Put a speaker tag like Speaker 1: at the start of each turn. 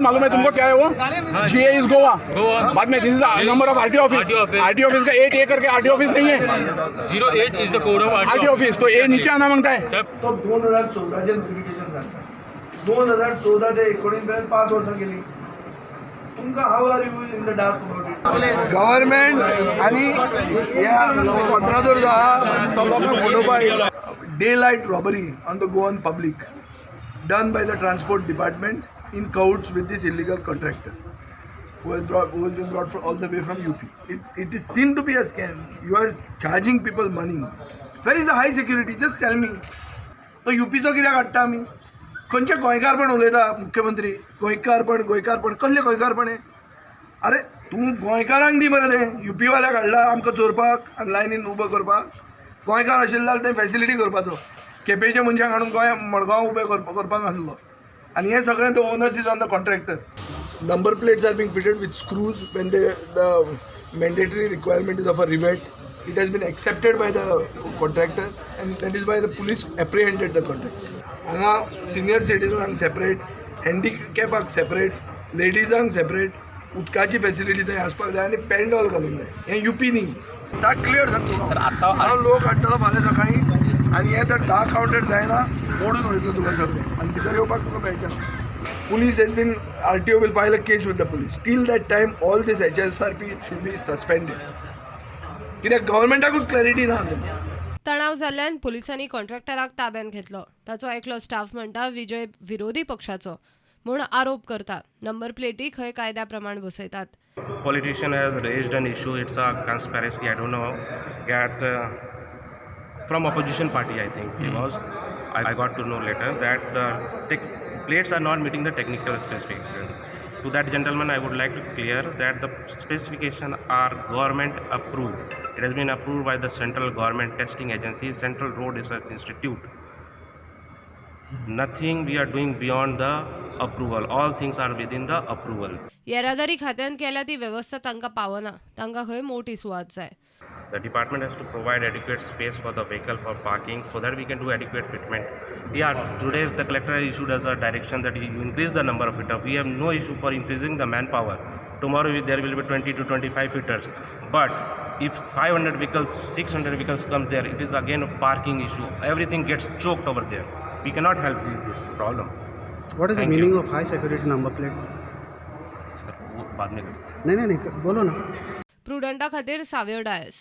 Speaker 1: मालूम है तुमको क्या है वो? GA is Goa. बाद में this is number of RTO office. RTO office का 8A करके RTO ऑफिस नहीं है।
Speaker 2: 08 is the code of
Speaker 1: RTO office तो ए नीचे आना मागता है।
Speaker 3: तो 2014 नोटिफिकेशन जाता 2014 ते 19 पर्यंत 5 वर्सां गेली. तुमकां how are you in the dark about it? Government आणि ह्या कंत्रादोर जो आहा तो लोकांक फटोवपाक daylight robbery on the Goan public done by the transport department in cahoots with this illegal contractor who has been brought all the way from UP. It is seen to be a scam. You are charging people money. Where is the high security? Just tell me. तो UPचो कित्याक हाडटा आमी? खंयचे गोंयकारपण उलयता मुख्यमंत्री? गोंयकारपण कसलें गोंयकारपण हें? अरे तूं गोंयकारांक दी मरे तें. UP वाल्याक हाडला आमकां चोरपाक आनी लायनीन उबो करपाक. गोंयकार आशिल्लो जाल्यार तें फॅसिलिटी करपाचो. केपेंच्या मनशांक हाडून गोंया मडगांव उबे करपाक नासलो. आनी हें सगळें the owners is on the contractor. Number plates are being fitted with screws when the mandatory requirement is of a rivet. It has been accepted by the contractor and that is why the police apprehended the contractor. हांगा senior सिटीजनांक separate, हँडिकॅपाक separate, लेडीजांक separate, उदकाची facility थंय आसपाक जाय आनी पेंडॉल घालूंक जाय. हें UP न्ही. साक क्लियर सांगतो हांव लोक हाडटलो फाल्यां सकाळीं आनी हें जर 10 कावंटर जायना मोडून उडयतलो तुका सगळें आनी भितर येवपाक तुका मेळचें. Police has been, RTO will file a case with the police. Till that time, all this HSRP should be suspended. कित्याक गव्हर्नमेंटाकूच क्लॅरिटी ना.
Speaker 4: तणाव जाल्ल्यान पुलिसांनी कॉन्ट्रॅक्टराक ताब्यात घेतलो. ताचो एकलो स्टाफ म्हणटा विजय विरोधी पक्षाचो म्हूण आरोप करता. नंबर प्लेटी खंय कायद्या प्रमाण बसयतात.
Speaker 5: Politician has raised an issue. It's a conspiracy. I don't know. That from opposition party, I think it was. I got to know later that the plates are not meeting the technical specification. To that gentleman, I would like to clear that the specification are government approved. It has been approved by the central government testing agency, Central Road Research Institute. Nothing we are doing beyond the approval. All things are within the approval.
Speaker 4: येरादारी खात्यान केल्या ती व्यवस्था तांकां पावना. तांकां खंय मोठी सुवात जाय.
Speaker 5: The department has to provide adequate space for the vehicle for parking so that we can do adequate fitment. Yeah, today the collector has issued us a direction that you increase the number of fitters. We have no issue for increasing the manpower. Tomorrow there will be 20 to 25 fitters. But if 500 vehicles, 600 vehicles come there, it is again a parking issue. Everything gets choked over there. We cannot help this problem.
Speaker 6: What is the meaning of high security number plate?
Speaker 5: Sir, बाद में
Speaker 6: नहीं बोलो ना.
Speaker 4: प्रुडंटा खातीर सावेर डायस.